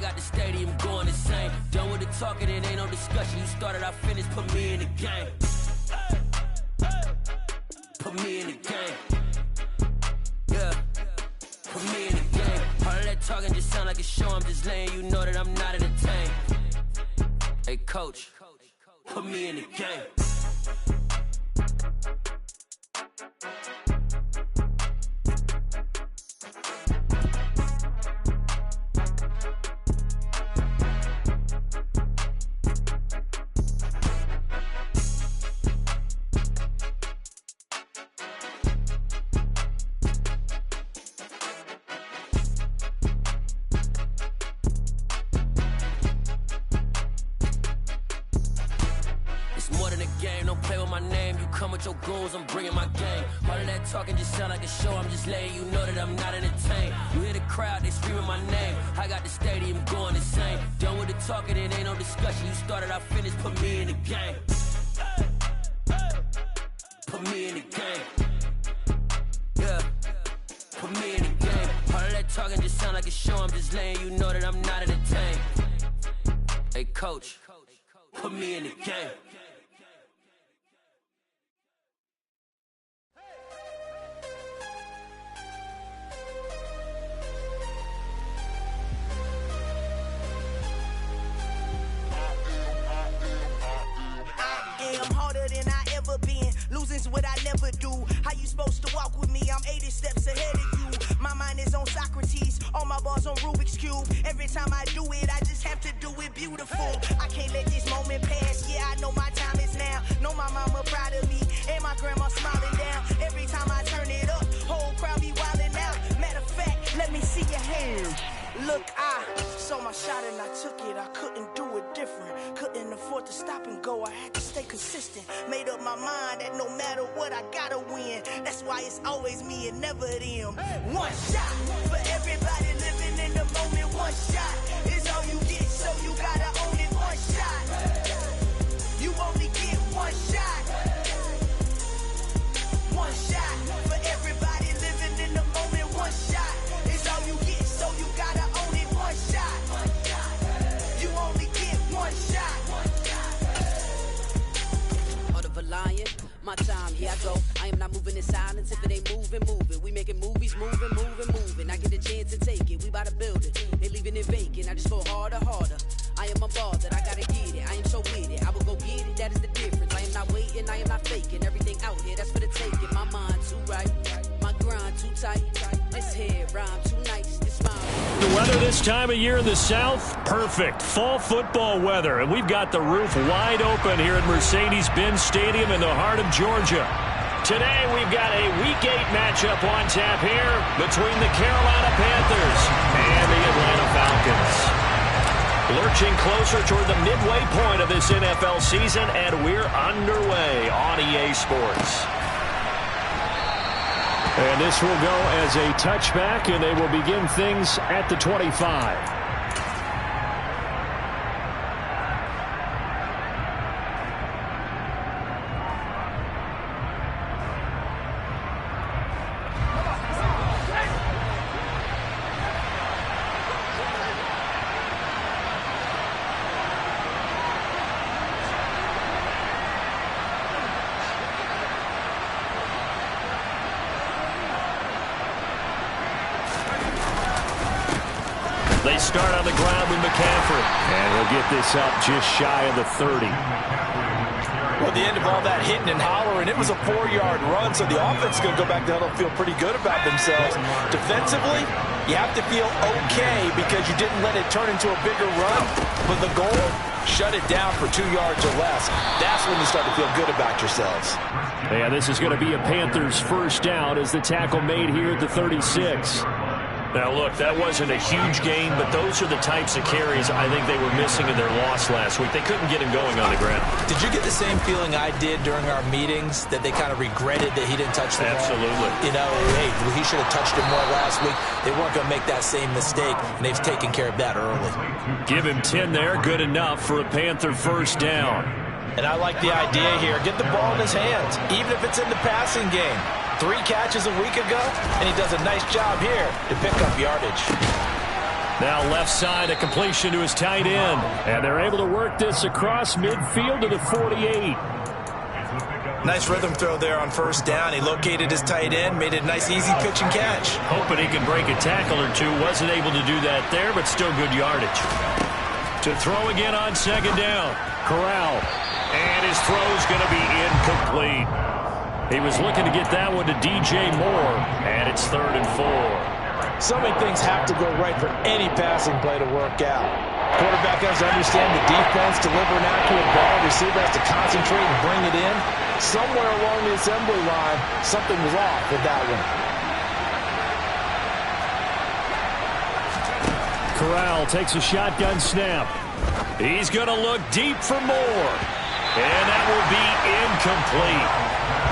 got the stadium going insane. Done with the talking, it ain't no discussion. You started, I finished, put me in the game. Put me in the game. Yeah. Put me in the game. All of that talking just sound like a show. I'm just letting you know that I'm not entertained. Hey, coach, put me in the game. Your goons, I'm bringing my game. All of that talking just sound like a show. I'm just letting you know that I'm not entertained. You hear the crowd, they screaming my name. I got the stadium going insane. Done with the talking, it ain't no discussion. You started, I finished, put me in the game. Put me in the game. Yeah. Put me in the game. All of that talking just sound like a show. I'm just letting you know that I'm not entertained. Hey, coach, put me in the game. Losing's what I never do. How you supposed to walk with me? I'm 80 steps ahead of you. My mind is on Socrates, all my bars on Rubik's Cube. Every time I do it, I just have to do it beautiful. I can't let this moment pass. Yeah, I know my time is now. Know my mama proud of me, and my grandma smiling down. Every time I turn it up, whole crowd be wildin' out. Matter of fact, let me see your hands. Look, I saw my shot and I took it. I couldn't do it different. Couldn't afford to stop and go. I had to stay consistent. Made up my mind that no matter what, I gotta win. That's why it's always me and never them. One shot for everybody living in the moment. One shot is all you get, so you gotta own it. One shot. You only get one shot. One shot for everybody living in the moment. One shot is all you get, so you gotta own it. One shot. You only get one shot. Heart of a lion, my time, here I go. I am not moving in silence. If it ain't moving, moving. We making movies, moving. I get a chance to take it. We bout to build it. They leaving it vacant. I just go harder. I am a ball that I gotta get it. I am so with it. I will go get it. That is the difference. I am not waiting. I am not faking. Everything out here, that's for the taking. My mind too right. My grind too tight. This head rhyme too nice. This smile. The weather this time of year in the South, perfect. Fall football weather. And we've got the roof wide open here at Mercedes-Benz Stadium in the heart of Georgia. Today we've got a Week 8 matchup on tap here between the Carolina Panthers and the Atlanta Falcons. Lurching closer toward the midway point of this NFL season, and we're underway on EA Sports. And this will go as a touchback, and they will begin things at the 25. They start on the ground with McCaffrey. And he'll get this up just shy of the 30. Well, at the end of all that hitting and hollering, it was a 4-yard run, so the offense is going to go back down and feel pretty good about themselves. Defensively, you have to feel okay because you didn't let it turn into a bigger run. But the goal, shut it down for 2 yards or less. That's when you start to feel good about yourselves. Yeah, this is going to be a Panthers first down as the tackle made here at the 36. Now, look, that wasn't a huge gain, but those are the types of carries I think they were missing in their loss last week. They couldn't get him going on the ground. Did you get the same feeling I did during our meetings, that they kind of regretted that he didn't touch the ball? Absolutely. You know, hey, he should have touched him more last week. They weren't going to make that same mistake, and they've taken care of that early. Give him 10 there, good enough for a Panther first down. And I like the idea here. Get the ball in his hands, even if it's in the passing game. 3 catches a week ago, and he does a nice job here to pick up yardage. Now left side, a completion to his tight end. And they're able to work this across midfield to the 48. Nice rhythm throw there on first down. He located his tight end, made it a nice easy pitch and catch. Hoping he can break a tackle or two. Wasn't able to do that there, but still good yardage. To throw again on second down. Corral. And his throw's going to be incomplete. He was looking to get that one to DJ Moore. And it's 3rd and 4. So many things have to go right for any passing play to work out. Quarterback has to understand the defense, deliver an accurate ball. Receiver has to concentrate and bring it in. Somewhere along the assembly line, something was off with that one. Corral takes a shotgun snap. He's going to look deep for more. And that will be incomplete.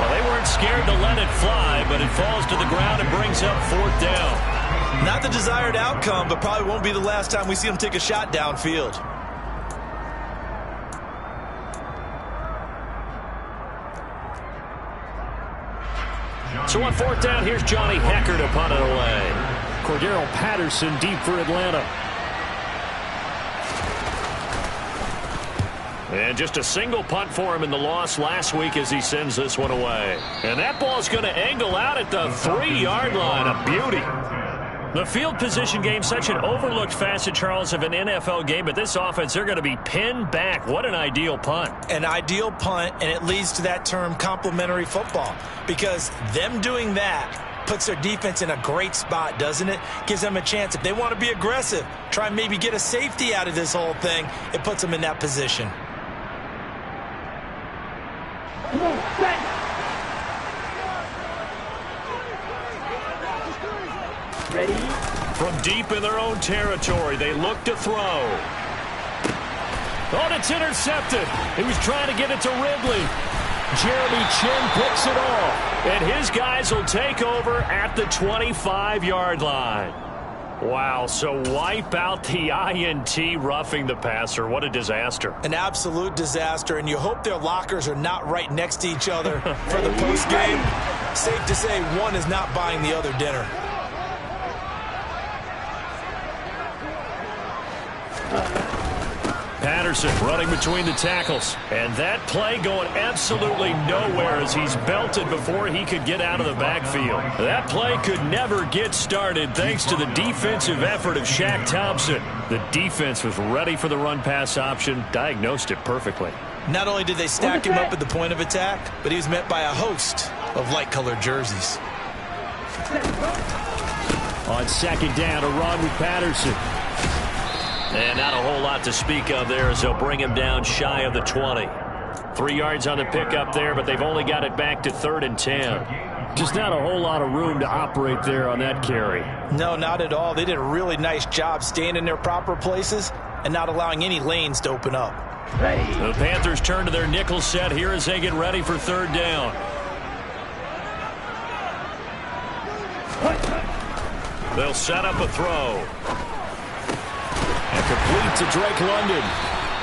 Well, they weren't scared to let it fly, but it falls to the ground and brings up 4th down. Not the desired outcome, but probably won't be the last time we see him take a shot downfield. So on 4th down, here's Johnny Hecker to punt it away. Cordero Patterson deep for Atlanta. And just a single punt for him in the loss last week as he sends this one away. And that ball's going to angle out at the 3-yard line. A beauty. The field position game, such an overlooked facet, Charles, of an NFL game, but this offense, they're going to be pinned back. What an ideal punt. An ideal punt, and it leads to that term complementary football, because them doing that puts their defense in a great spot, doesn't it? Gives them a chance. If they want to be aggressive, try and maybe get a safety out of this whole thing, it puts them in that position. Ready? From deep in their own territory, they look to throw. Oh, it's intercepted. He was trying to get it to Ridley. Jeremy Chin picks it off. And his guys will take over at the 25-yard line. Wow, so wipe out the INT, roughing the passer. What a disaster. An absolute disaster, and you hope their lockers are not right next to each other for the postgame. Safe to say one is not buying the other dinner. Patterson running between the tackles. And that play going absolutely nowhere as he's belted before he could get out of the backfield. That play could never get started thanks to the defensive effort of Shaq Thompson. The defense was ready for the run-pass option, diagnosed it perfectly. Not only did they stack him up at the point of attack, but he was met by a host of light-colored jerseys. On second down, a run with Patterson. And not a whole lot to speak of there as they'll bring him down shy of the 20. 3 yards on the pickup there, but they've only got it back to 3rd and 10. Just not a whole lot of room to operate there on that carry. No, not at all. They did a really nice job staying in their proper places and not allowing any lanes to open up. The Panthers turn to their nickel set here as they get ready for 3rd down. They'll set up a throw. And complete to Drake London.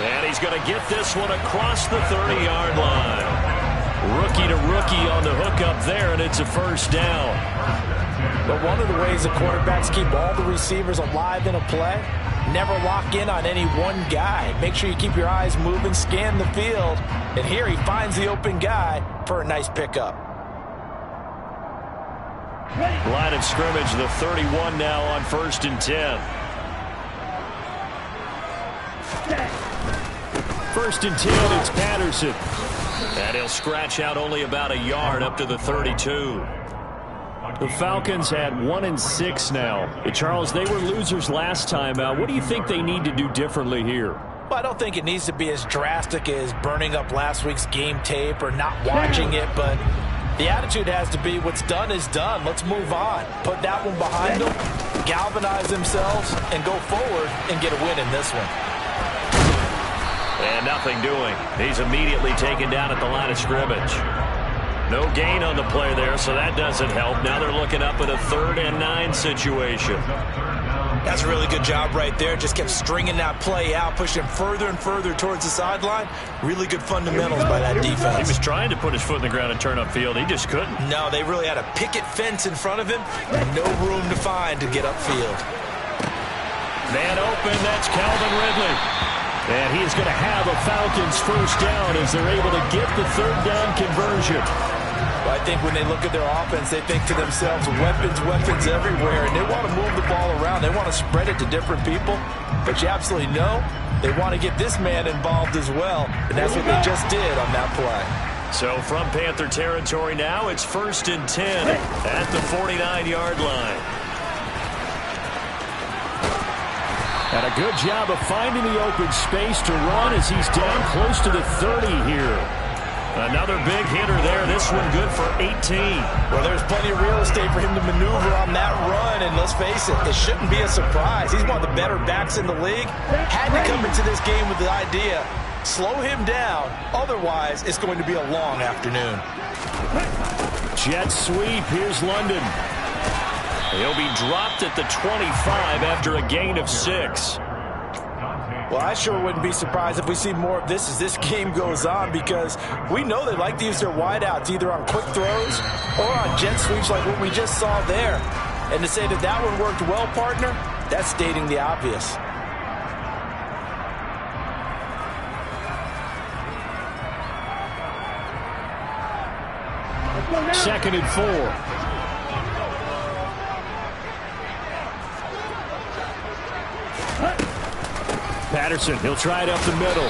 And he's going to get this one across the 30-yard line. Rookie to rookie on the hookup there, and it's a 1st down. But one of the ways the quarterbacks keep all the receivers alive in a play, never lock in on any one guy. Make sure you keep your eyes moving, scan the field. And here he finds the open guy for a nice pickup. Line of scrimmage, the 31 now on 1st and 10. 1st and 10, it's Patterson. And he'll scratch out only about a yard up to the 32. The Falcons had 1-6 now. Charles, they were losers last time out. What do you think they need to do differently here? Well, I don't think it needs to be as drastic as burning up last week's game tape or not watching it, but the attitude has to be what's done is done. Let's move on. Put that one behind them, galvanize themselves, and go forward and get a win in this one. And nothing doing. He's immediately taken down at the line of scrimmage. No gain on the play there, so that doesn't help. Now they're looking up at a 3rd and 9 situation. That's a really good job right there. Just kept stringing that play out, pushing him further and further towards the sideline. Really good fundamentals by that defense. He was trying to put his foot in the ground and turn upfield. He just couldn't. No, they really had a picket fence in front of him. No room to find to get upfield. Man open, that's Calvin Ridley. And he is going to have a Falcons first down as they're able to get the third down conversion. Well, I think when they look at their offense, they think to themselves, weapons everywhere, and they want to move the ball around. They want to spread it to different people, but you absolutely know they want to get this man involved as well, and that's what they just did on that play. So from Panther territory now, it's 1st and 10 at the 49-yard line. And a good job of finding the open space to run as he's down close to the 30 here. Another big hitter there. This one good for 18. Well, there's plenty of real estate for him to maneuver on that run, and let's face it, it shouldn't be a surprise. He's one of the better backs in the league. Had to come into this game with the idea, slow him down, otherwise it's going to be a long afternoon. Jet sweep. Here's London. He'll be dropped at the 25 after a gain of 6. Well, I sure wouldn't be surprised if we see more of this as this game goes on, because we know they like to use their wideouts either on quick throws or on jet sweeps like what we just saw there. And to say that that one worked well, partner, that's stating the obvious. Second and 4. Patterson, he'll try it up the middle.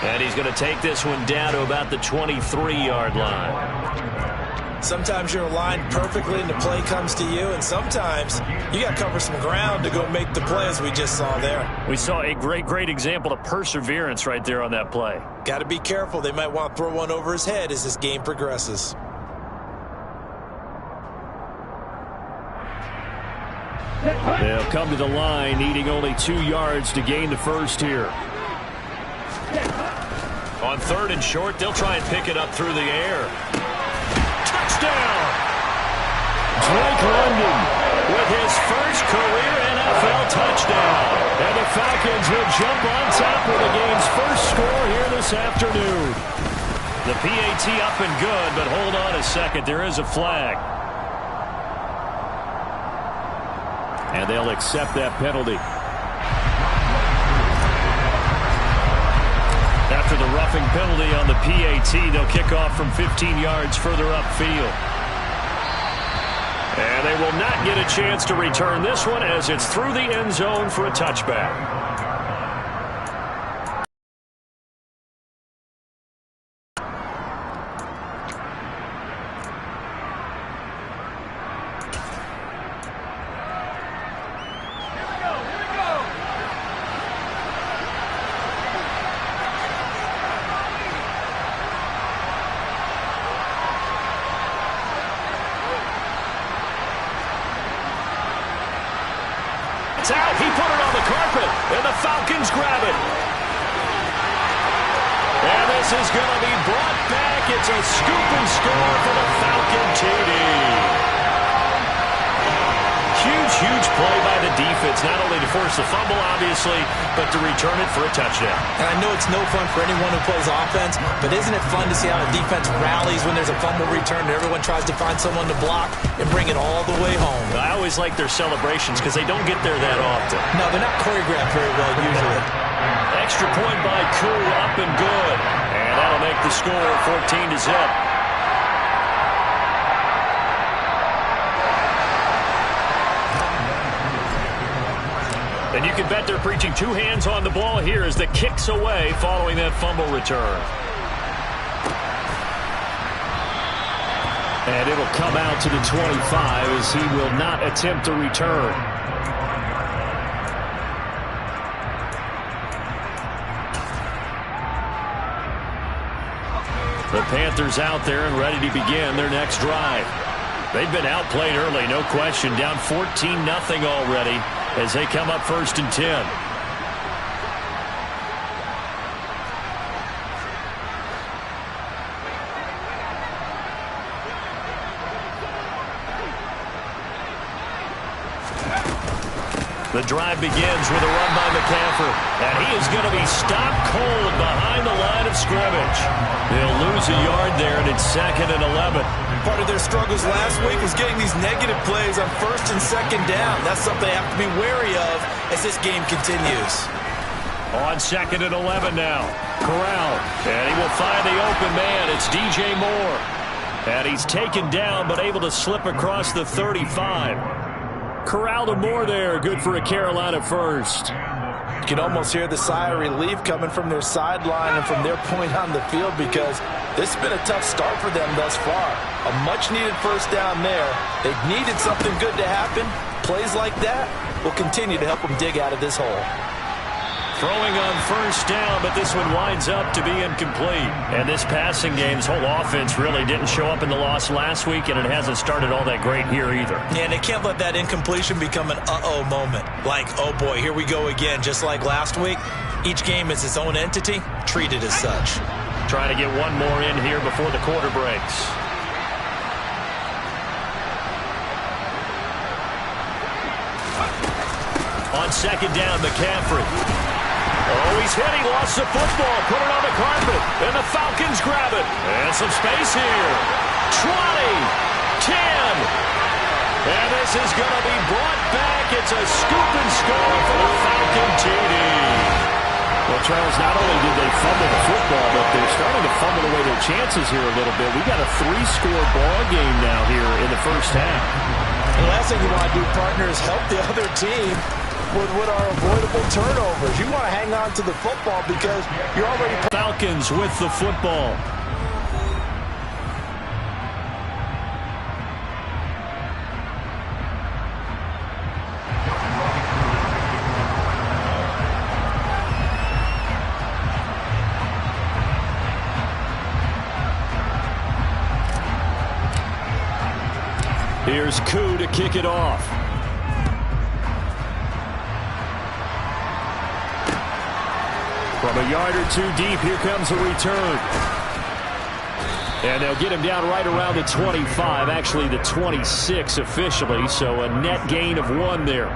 And he's going to take this one down to about the 23-yard line. Sometimes you're aligned perfectly and the play comes to you, and sometimes you got to cover some ground to go make the play as we just saw there. We saw a great example of perseverance right there on that play. Got to be careful. They might want to throw one over his head as this game progresses. They'll come to the line, needing only 2 yards to gain the first here. On 3rd and short, they'll try and pick it up through the air. Touchdown! Drake London with his first career NFL touchdown. And the Falcons will jump on top with the game's first score here this afternoon. The PAT up and good, but hold on a second. There is a flag. And they'll accept that penalty. After the roughing penalty on the PAT, they'll kick off from 15 yards further upfield. And they will not get a chance to return this one as it's through the end zone for a touchback. Out. He put it on the carpet, and the Falcons grab it. And this is going to be brought back. It's a scoop and score for the Falcon TD. Huge play by the defense, not only to force the fumble, obviously, but to return it for a touchdown. And I know it's no fun for anyone who plays offense, but isn't it fun to see how the defense rallies when there's a fumble return and everyone tries to find someone to block and bring it all the way home? I always like their celebrations because they don't get there that often. No, they're not choreographed very well usually. Extra point by Koo, up and good. And that'll make the score 14-0. And you can bet they're preaching 2 hands on the ball here as the kick's away following that fumble return. And it'll come out to the 25 as he will not attempt to return. The Panthers out there and ready to begin their next drive. They've been outplayed early, no question. Down 14-0 already as they come up 1st and 10. The drive begins with a run by McCaffrey. And he is going to be stopped cold behind the line of scrimmage. They'll lose a yard there, and it's 2nd and 11. Part of their struggles last week was getting these negative plays on 1st and 2nd down. That's something they have to be wary of as this game continues. On 2nd and 11 now. Corral, and he will find the open man. It's DJ Moore. And he's taken down, but able to slip across the 35. Corral to Moore there. Good for a Carolina first. You can almost hear the sigh of relief coming from their sideline and from their point on the field, because this has been a tough start for them thus far. A much-needed first down there. They've needed something good to happen. Plays like that will continue to help them dig out of this hole. Throwing on first down, but this one winds up to be incomplete. And this passing game's whole offense really didn't show up in the loss last week, and it hasn't started all that great here either. Yeah, and they can't let that incompletion become an uh-oh moment. Like, oh boy, here we go again, just like last week. Each game is its own entity, treated as such. Trying to get one more in here before the quarter breaks. On 2nd down, McCaffrey. Oh, he's hit. He lost the football. Put it on the carpet. And the Falcons grab it. And some space here. 20. 10. And this is going to be brought back. It's a scoop and score for the Falcon TD. Well, Charles, not only did they fumble the football, but they're starting to fumble away their chances here a little bit. We got a 3-score ball game now here in the first half. The last thing you want to do, partner, is help the other team with what are avoidable turnovers. You want to hang on to the football because you're already... Falcons with the football. Here's Koo to kick it off. From a yard or two deep, here comes a return. And they'll get him down right around the 25, actually the 26 officially, so a net gain of 1 there.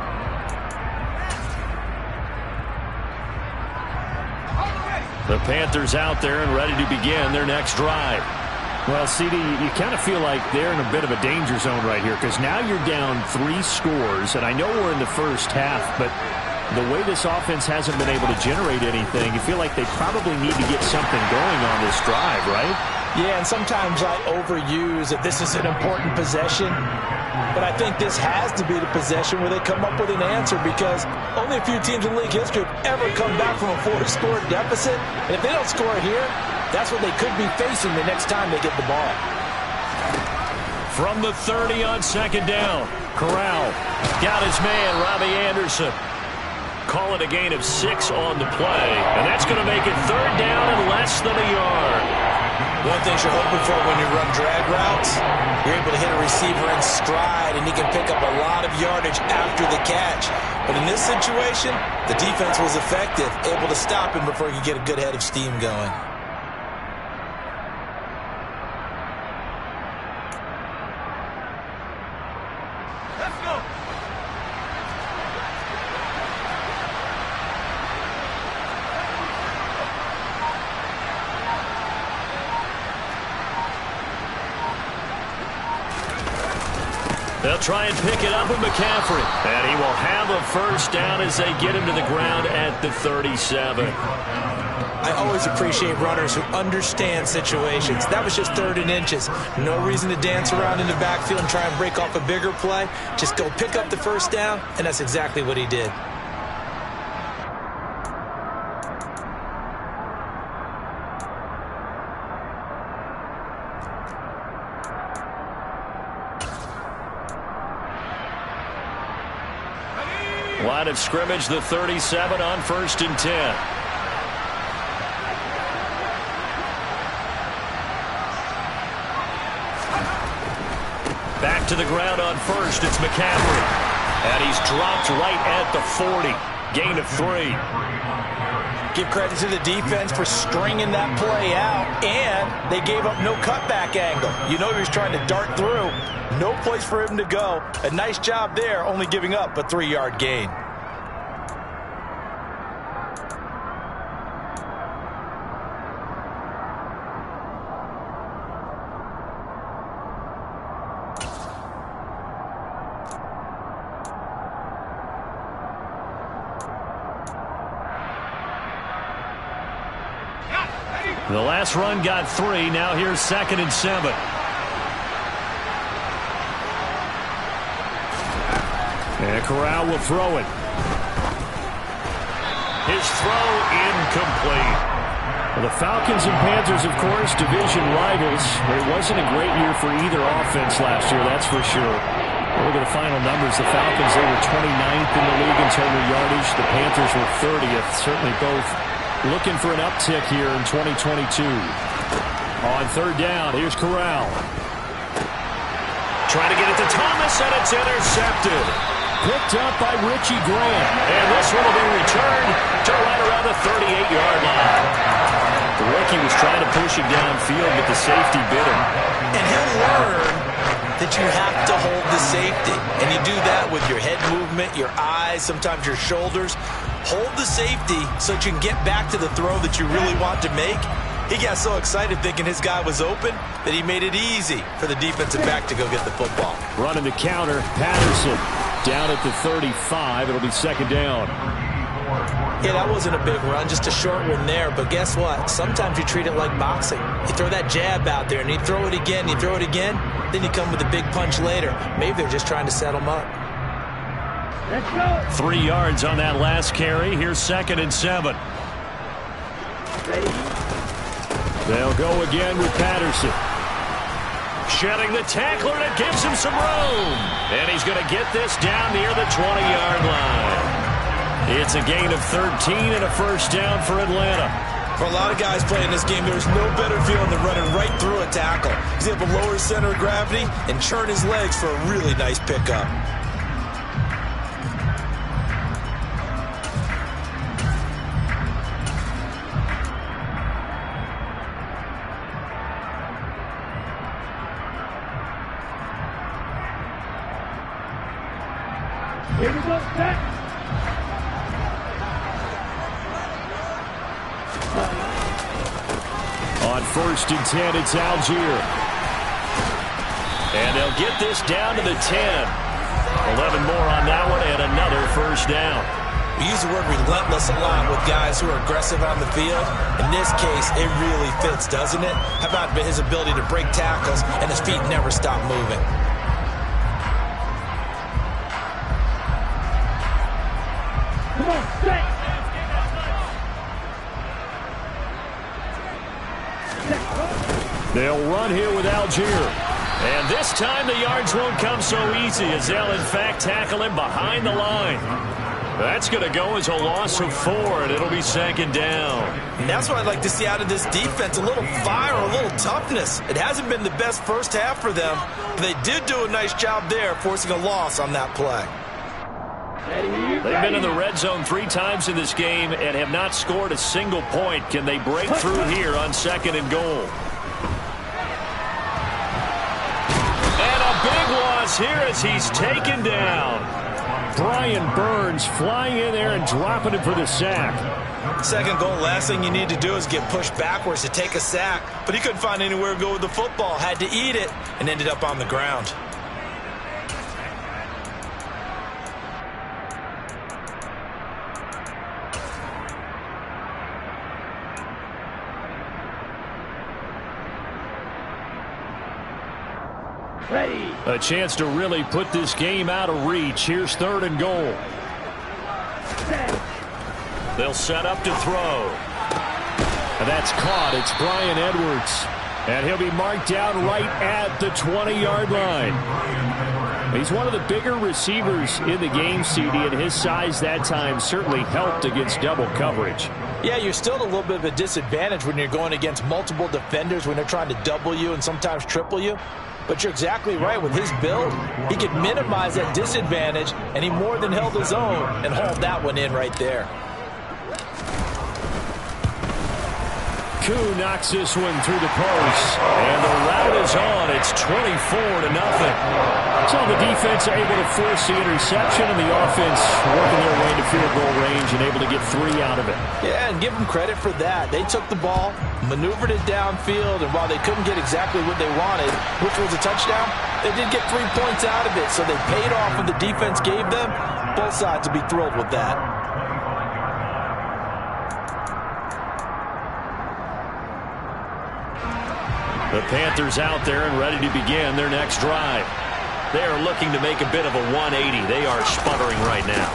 The Panthers out there and ready to begin their next drive. Well, CD, you kind of feel like they're in a bit of a danger zone right here, because now you're down 3 scores, and I know we're in the first half, but the way this offense hasn't been able to generate anything, you feel like they probably need to get something going on this drive, right? Yeah, and sometimes I overuse that this is an important possession, but I think this has to be the possession where they come up with an answer, because only a few teams in league history have ever come back from a 4-score deficit, and if they don't score here, that's what they could be facing the next time they get the ball. From the 30 on 2nd down, Corral got his man, Robbie Anderson. Call it a gain of 6 on the play, and that's going to make it 3rd down and less than a yard. One thing you're hoping for when you run drag routes, you're able to hit a receiver in stride, and he can pick up a lot of yardage after the catch. But in this situation, the defense was effective, able to stop him before he could get a good head of steam going. They'll try and pick it up with McCaffrey. And he will have a first down as they get him to the ground at the 37. I always appreciate runners who understand situations. That was just 3rd and inches. No reason to dance around in the backfield and try and break off a bigger play. Just go pick up the first down, and that's exactly what he did. Line of scrimmage, the 37 on 1st and 10. Back to the ground on 1st, it's McCaffrey. And he's dropped right at the 40. Gain of 3. Give credit to the defense for stringing that play out, and they gave up no cutback angle. You know he was trying to dart through. No place for him to go. A nice job there, only giving up a 3-yard gain. The last run got 3. Now here's 2nd and 7. And Corral will throw it. His throw incomplete. Well, the Falcons and Panthers, of course, division rivals. But it wasn't a great year for either offense last year, that's for sure. Look at the final numbers. The Falcons, they were 29th in the league in total yardage. The Panthers were 30th. Certainly both looking for an uptick here in 2022. On 3rd down, here's Corral. Trying to get it to Thomas, and it's intercepted. Picked up by Richie Grant. And this one will be returned to right around the 38-yard line. The rookie was trying to push it downfield, but the safety bit him. And he'll learn that you have to hold the safety. And you do that with your head movement, your eyes, sometimes your shoulders. Hold the safety so that you can get back to the throw that you really want to make. He got so excited thinking his guy was open that he made it easy for the defensive back to go get the football. Running the counter, Patterson down at the 35. It'll be 2nd down. Yeah, that wasn't a big run, just a short one there. But guess what? Sometimes you treat it like boxing. You throw that jab out there, and you throw it again, you throw it again, then you come with a big punch later. Maybe they're just trying to set him up. 3 yards on that last carry. Here's 2nd and 7. They'll go again with Patterson. Shedding the tackler, and it gives him some room. And he's going to get this down near the 20-yard line. It's a gain of 13 and a 1st down for Atlanta. For a lot of guys playing this game, there's no better feeling than running right through a tackle. He's able to lower his center of gravity and churn his legs for a really nice pickup. Here we go, set. On 1st and 10, it's Algier. And they'll get this down to the 10. 11 more on that one, and another 1st down. We use the word relentless a lot with guys who are aggressive on the field. In this case, it really fits, doesn't it? How about his ability to break tackles and his feet never stop moving? They'll run here with Algier. And this time the yards won't come so easy as they'll, in fact, tackle him behind the line. That's going to go as a loss of 4, and it'll be 2nd down. And that's what I'd like to see out of this defense, a little fire, a little toughness. It hasn't been the best first half for them, but they did do a nice job there, forcing a loss on that play. They've been in the red zone 3 times in this game and have not scored a single point. Can they break through here on 2nd and goal? And a big loss here as he's taken down. Brian Burns flying in there and dropping him for the sack. 2nd goal, last thing you need to do is get pushed backwards to take a sack. But he couldn't find anywhere to go with the football, had to eat it, and ended up on the ground. A chance to really put this game out of reach. Here's 3rd and goal. They'll set up to throw. And that's caught. It's Brian Edwards. And he'll be marked down right at the 20-yard line. He's one of the bigger receivers in the game, CD, and his size that time certainly helped against double coverage. Yeah, you're still at a little bit of a disadvantage when you're going against multiple defenders, when they're trying to double you and sometimes triple you. But you're exactly right. With his build, he could minimize that disadvantage, and he more than held his own and hauled that one in right there. Koo knocks this one through the post, and the route is on. It's 24-0. So the defense able to force the interception, and the offense working their way to field goal range and able to get 3 out of it. Yeah, and give them credit for that. They took the ball, maneuvered it downfield, and while they couldn't get exactly what they wanted, which was a touchdown, they did get 3 points out of it. So they paid off what the defense gave them. Both sides will be thrilled with that. The Panthers out there and ready to begin their next drive. They are looking to make a bit of a 180. They are sputtering right now.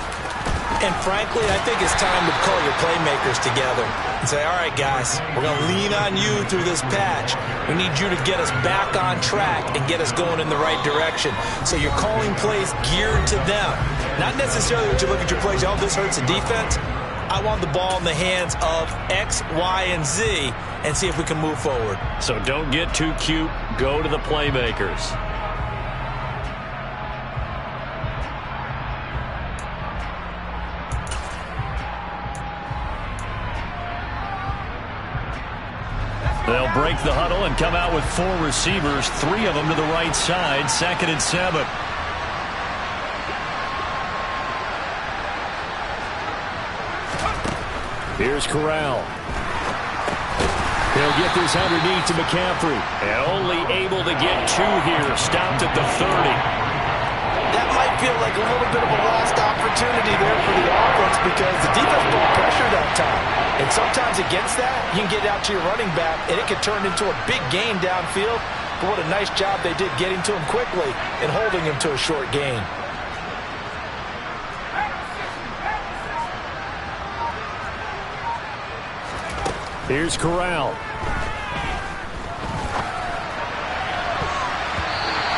And frankly, I think it's time to call your playmakers together and say, all right, guys, we're going to lean on you through this patch. We need you to get us back on track and get us going in the right direction. So you're calling plays geared to them. Not necessarily that you look at your plays, oh, this hurts the defense. I want the ball in the hands of X, Y, and Z and see if we can move forward. So don't get too cute. Go to the playmakers. They'll break the huddle and come out with 4 receivers, 3 of them to the right side, 2nd and 7. Here's Corral. He'll get this underneath to McCaffrey. And only able to get 2 here, stopped at the 30. That might feel like a little bit of a lost opportunity there for the offense because the defense brought pressure that time. And sometimes against that, you can get out to your running back, and it can turn into a big gain downfield. But what a nice job they did getting to him quickly and holding him to a short gain. Here's Corral.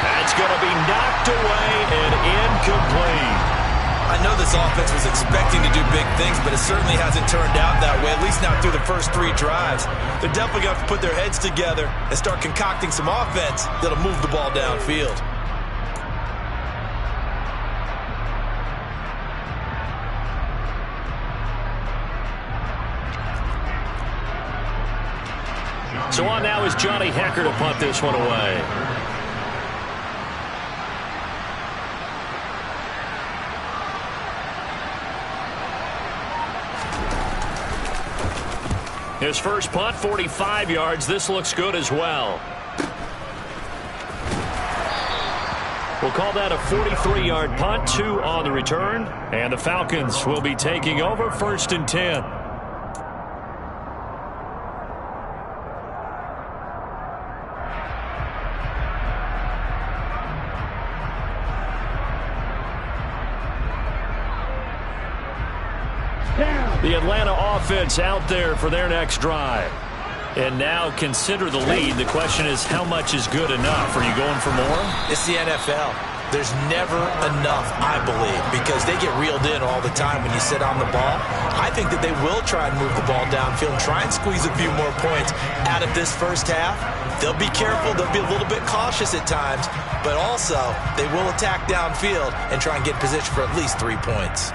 That's going to be knocked away and incomplete. I know this offense was expecting to do big things, but it certainly hasn't turned out that way, at least not through the first 3 drives. They're definitely going to have to put their heads together and start concocting some offense that'll move the ball downfield. So on now is Johnny Hecker to punt this one away. His first punt, 45 yards. This looks good as well. We'll call that a 43-yard punt, 2 on the return. And the Falcons will be taking over 1st and 10. The Atlanta offense out there for their next drive. And now consider the lead. The question is, how much is good enough? Are you going for more? It's the NFL. There's never enough, I believe, because they get reeled in all the time when you sit on the ball. I think that they will try and move the ball downfield and try and squeeze a few more points out of this first half. They'll be careful. They'll be a little bit cautious at times, but also they will attack downfield and try and get position for at least 3 points.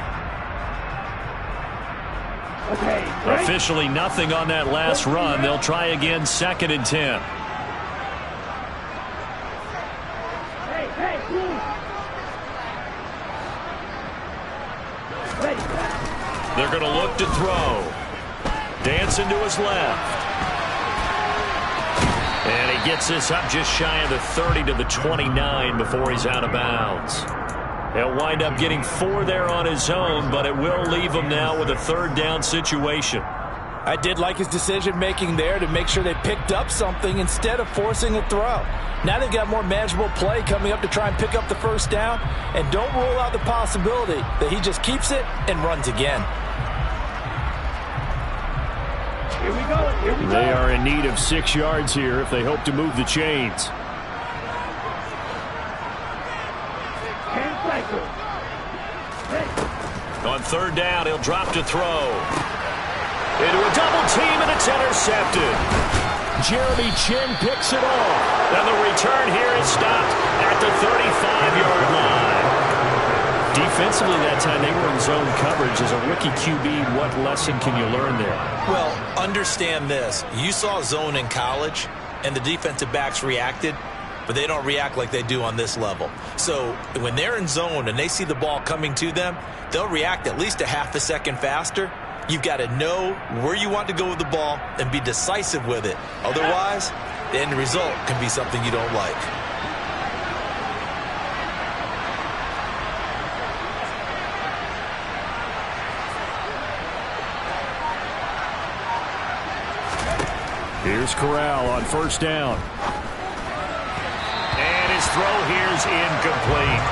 Okay, officially nothing on that last run. They'll try again, 2nd and 10. They're going to look to throw. Dancing to his left. And he gets this up just shy of the 30 to the 29 before he's out of bounds. He'll wind up getting 4 there on his own, but it will leave him now with a 3rd down situation. I did like his decision-making there to make sure they picked up something instead of forcing a throw. Now they've got more manageable play coming up to try and pick up the 1st down, and don't rule out the possibility that he just keeps it and runs again. Here we go. They are in need of 6 yards here if they hope to move the chains. On 3rd down, he'll drop to throw. Into a double team, and it's intercepted. Jeremy Chin picks it off. And the return here is stopped at the 35-yard line. Defensively that time, they were in zone coverage. As a rookie QB, what lesson can you learn there? Well, understand this. You saw zone in college, and the defensive backs reacted, but they don't react like they do on this level. So when they're in zone and they see the ball coming to them, they'll react at least a half a second faster. You've got to know where you want to go with the ball and be decisive with it. Otherwise, the end result can be something you don't like. Here's Corral on 1st down. his throw here's incomplete.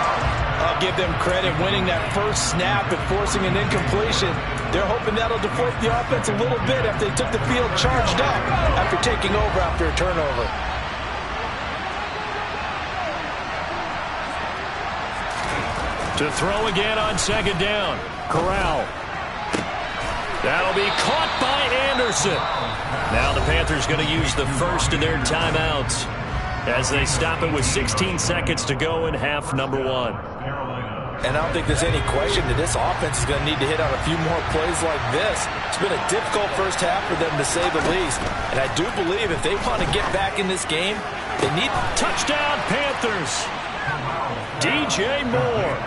I'll give them credit winning that first snap and forcing an incompletion. They're hoping that'll deflate the offense a little bit after they took the field charged up after taking over after a turnover. To throw again on second down. Corral. That'll be caught by Anderson. Now the Panthers going to use the first of their timeouts as they stop it with 16 seconds to go in half number 1. And I don't think there's any question that this offense is going to need to hit on a few more plays like this. It's been a difficult first half for them, to say the least. And I do believe if they want to get back in this game, they need... Touchdown, Panthers! DJ Moore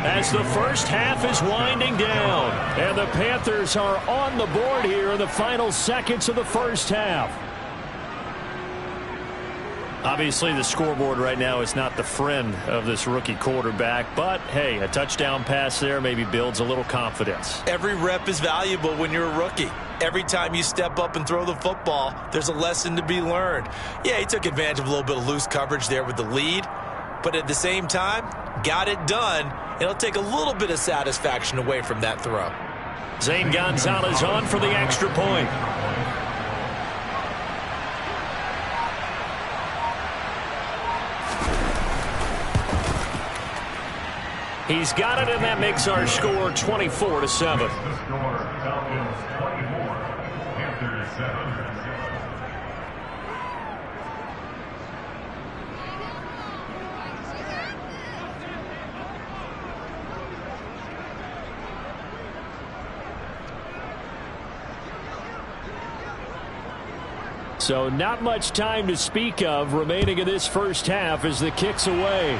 as the first half is winding down. And the Panthers are on the board here in the final seconds of the first half. Obviously, the scoreboard right now is not the friend of this rookie quarterback. But, hey, a touchdown pass there maybe builds a little confidence. Every rep is valuable when you're a rookie. Every time you step up and throw the football, there's a lesson to be learned. Yeah, he took advantage of a little bit of loose coverage there with the lead. But at the same time, got it done. It'll take a little bit of satisfaction away from that throw. Zane Gonzalez on for the extra point. He's got it, and that makes our score 24-7. So not much time to speak of remaining in this first half as the kick's away.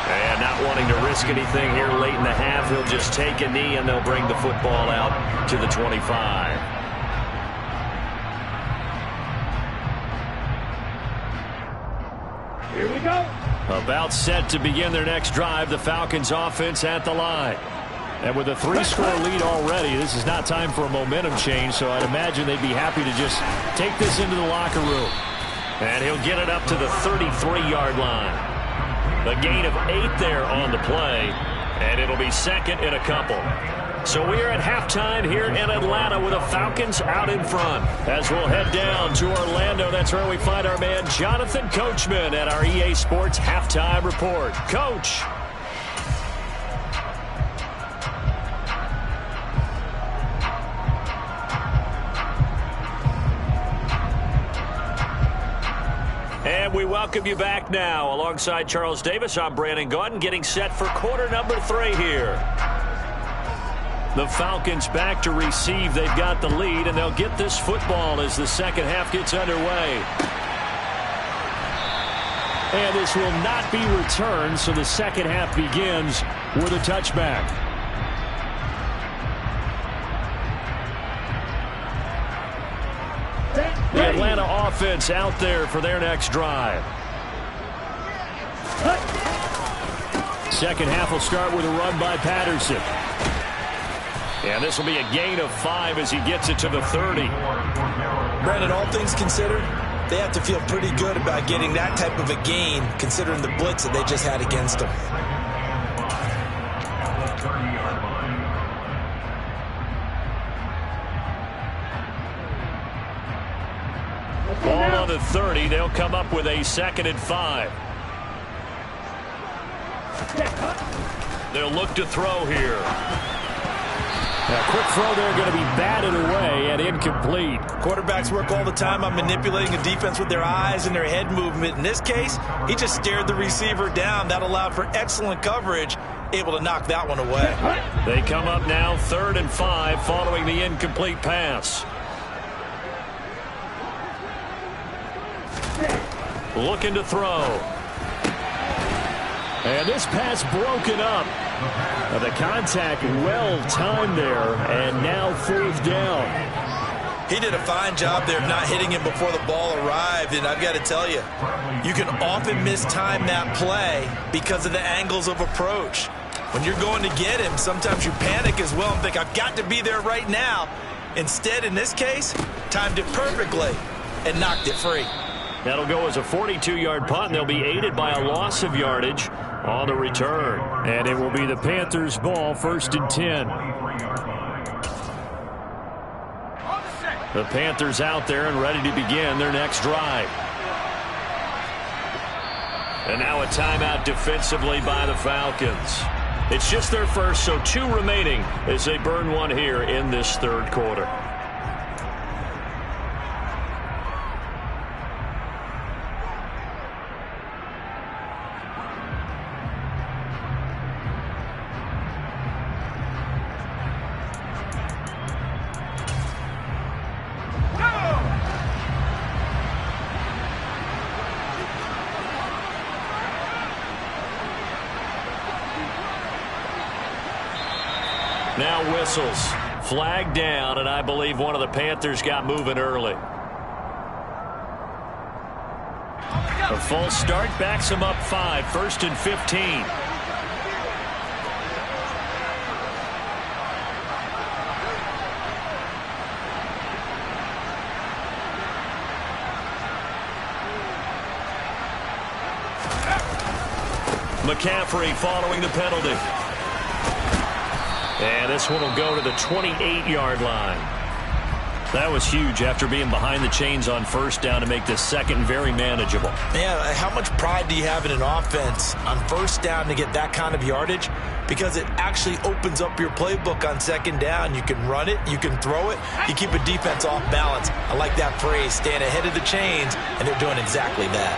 And not wanting to risk anything here late in the half, he'll just take a knee and they'll bring the football out to the 25. Here we go. About set to begin their next drive, the Falcons offense at the line. And with a 3-score lead already, this is not time for a momentum change, so I'd imagine they'd be happy to just take this into the locker room. And he'll get it up to the 33-yard line. A gain of 8 there on the play, and it'll be second in a couple. So we are at halftime here in Atlanta with the Falcons out in front. As we'll head down to Orlando, that's where we find our man Jonathan Coachman at our EA Sports Halftime Report. Coach. And we welcome you back now. Alongside Charles Davis, I'm Brandon Gaudin, getting set for quarter number 3 here. The Falcons back to receive. They've got the lead, and they'll get this football as the second half gets underway. And this will not be returned, so the second half begins with a touchback. The Atlanta offense out there for their next drive. Second half will start with a run by Patterson. And this will be a gain of 5 as he gets it to the 30. Brandon, all things considered, they have to feel pretty good about getting that type of a gain, considering the blitz that they just had against them. Ball on the 30. They'll come up with a 2nd and 5. They'll look to throw here. A quick throw there going to be batted away and incomplete. Quarterbacks work all the time on manipulating a defense with their eyes and their head movement. In this case, he just stared the receiver down. That allowed for excellent coverage, able to knock that one away. They come up now 3rd and 5 following the incomplete pass. Looking to throw. And this pass broken up. The contact well timed there, and now 4th down. He did a fine job there of not hitting him before the ball arrived, and I've got to tell you, you can often mistime that play because of the angles of approach. When you're going to get him, sometimes you panic as well and think, I've got to be there right now. Instead, in this case, timed it perfectly and knocked it free. That'll go as a 42-yard punt, and they'll be aided by a loss of yardage on the return. And it will be the Panthers' ball, 1st and 10. The Panthers out there and ready to begin their next drive. And now a timeout defensively by the Falcons. It's just their first, so 2 remaining as they burn one here in this 3rd quarter. Now whistles. Flag down, and I believe one of the Panthers got moving early. A false start backs them up 5, 1st and 15. McCaffrey following the penalty. And this one will go to the 28-yard line. That was huge after being behind the chains on 1st down to make this 2nd very manageable. Yeah, how much pride do you have in an offense on 1st down to get that kind of yardage? Because it actually opens up your playbook on 2nd down. You can run it, you can throw it, you keep a defense off balance. I like that phrase, staying ahead of the chains, and they're doing exactly that.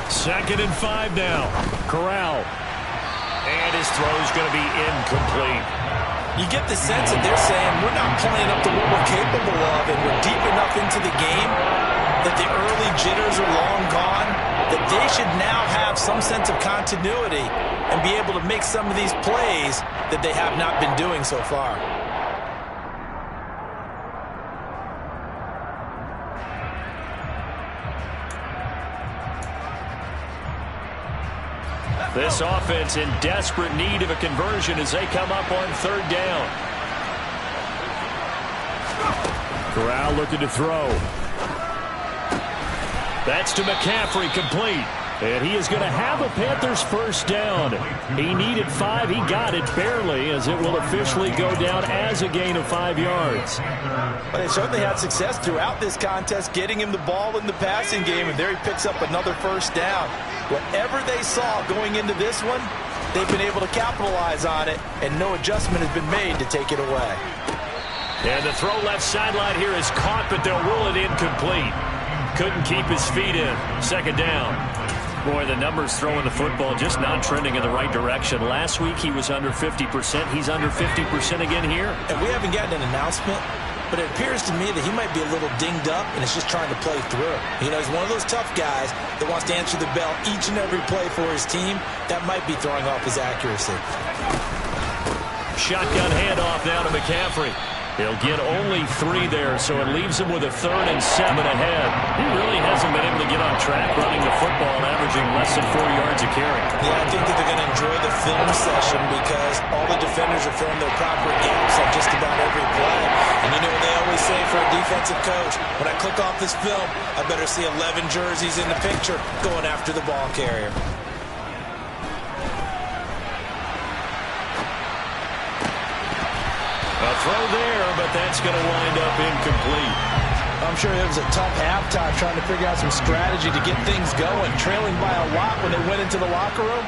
2nd and 5 now. Corral. And his throw is going to be incomplete. You get the sense that they're saying we're not playing up to what we're capable of, and we're deep enough into the game that the early jitters are long gone, that they should now have some sense of continuity and be able to make some of these plays that they have not been doing so far. This offense in desperate need of a conversion as they come up on 3rd down. Corral looking to throw. That's to McCaffrey, complete. And he is going to have a Panthers 1st down. He needed 5. He got it barely, as it will officially go down as a gain of 5 yards. Well, they certainly had success throughout this contest getting him the ball in the passing game, and there he picks up another 1st down. Whatever they saw going into this one, they've been able to capitalize on it, and no adjustment has been made to take it away. And the throw left sideline here is caught, but they'll rule it incomplete. Couldn't keep his feet in. 2nd down. Boy, the numbers throwing the football just not trending in the right direction. Last week he was under 50%. He's under 50% again here. And we haven't gotten an announcement, but it appears to me that he might be a little dinged up and is just trying to play through. You know, he's one of those tough guys that wants to answer the bell each and every play for his team. That might be throwing off his accuracy. Shotgun handoff now to McCaffrey. He'll get only 3 there, so it leaves him with a 3rd and 7 ahead. He really hasn't been able to get on track running the football and averaging less than 4 yards a carry. Yeah, I think that they're going to enjoy the film session because all the defenders are filling their proper gaps on just about every play. And you know what they always say for a defensive coach? When I click off this film, I better see 11 jerseys in the picture going after the ball carrier. A throw there, but that's going to wind up incomplete. I'm sure it was a tough halftime trying to figure out some strategy to get things going, trailing by a lot when they went into the locker room.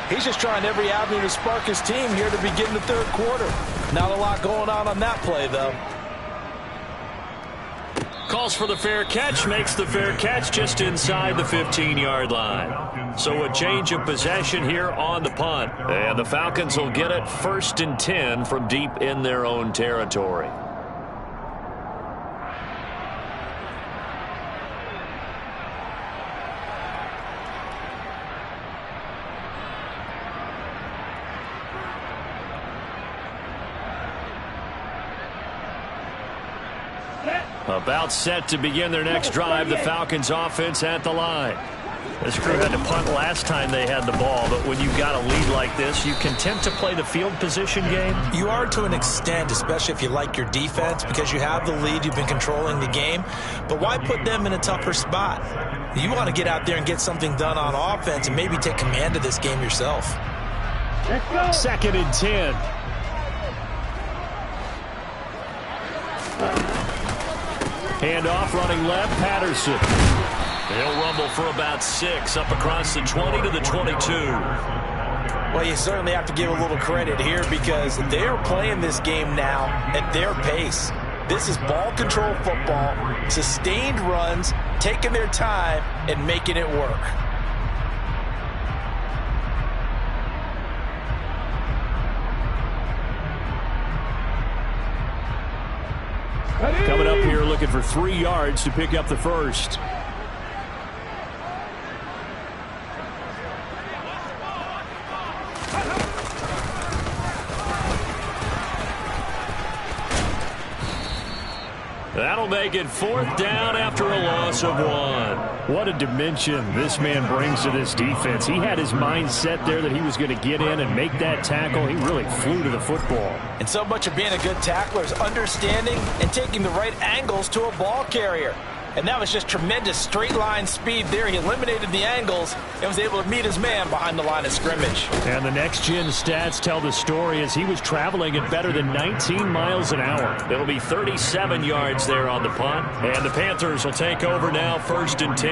He's just trying every avenue to spark his team here to begin the 3rd quarter. Not a lot going on that play, though. Calls for the fair catch, makes the fair catch just inside the 15-yard line. So a change of possession here on the punt. And the Falcons will get it 1st and 10 from deep in their own territory. About set to begin their next drive, the Falcons offense at the line. This crew had to punt last time they had the ball, but when you've got a lead like this, you content to play the field position game? You are to an extent, especially if you like your defense, because you have the lead, you've been controlling the game. But why put them in a tougher spot? You want to get out there and get something done on offense and maybe take command of this game yourself. Let's go. 2nd and 10. Handoff running left, Patterson. They'll rumble for about 6 up across the 20 to the 22. Well, you certainly have to give a little credit here because they're playing this game now at their pace. This is ball control football, sustained runs, taking their time and making it work. Coming up here looking for 3 yards to pick up the first. That'll make it 4th down after a loss of 1. What a dimension this man brings to this defense. He had his mind set there that he was going to get in and make that tackle. He really flew to the football. And so much of being a good tackler is understanding and taking the right angles to a ball carrier. And that was just tremendous straight line speed there. He eliminated the angles and was able to meet his man behind the line of scrimmage. And the next-gen stats tell the story as he was traveling at better than 19 miles an hour. It'll be 37 yards there on the punt. And the Panthers will take over now, 1st and 10.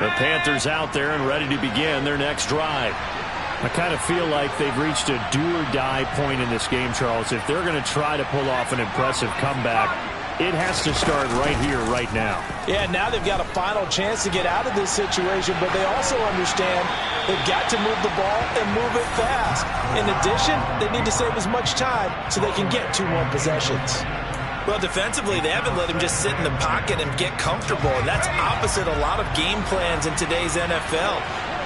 The Panthers out there and ready to begin their next drive. I kind of feel like they've reached a do-or-die point in this game, Charles. If they're going to try to pull off an impressive comeback, it has to start right here, right now. Yeah, now they've got a final chance to get out of this situation, but they also understand they've got to move the ball and move it fast. In addition, they need to save as much time so they can get 2 more possessions. Well, defensively, they haven't let him just sit in the pocket and get comfortable, and that's opposite a lot of game plans in today's NFL.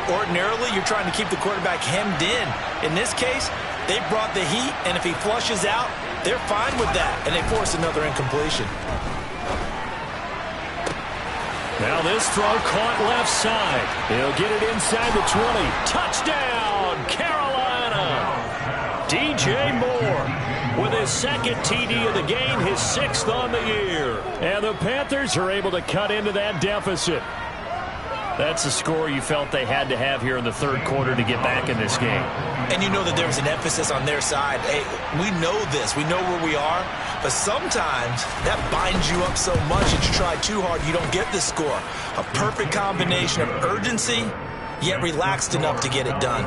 Ordinarily, you're trying to keep the quarterback hemmed in. In this case, they brought the heat, and if he flushes out, they're fine with that, and they force another incompletion. Now this throw caught left side. He'll get it inside the 20. Touchdown, Carolina! DJ Moore with his 2nd TD of the game, his 6th on the year. And the Panthers are able to cut into that deficit. That's the score you felt they had to have here in the 3rd quarter to get back in this game. And you know that there was an emphasis on their side. Hey, we know this. We know where we are. But sometimes that binds you up so much that you try too hard, you don't get the score. A perfect combination of urgency, yet relaxed enough to get it done.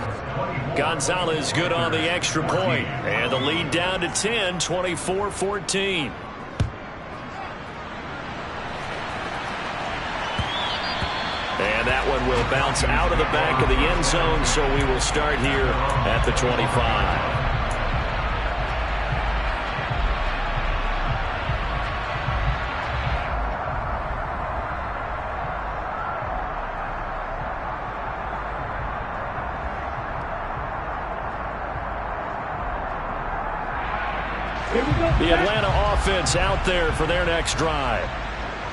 Gonzalez good on the extra point. And the lead down to 10, 24-14. And that one will bounce out of the back of the end zone, so we will start here at the 25. The Atlanta offense out there for their next drive.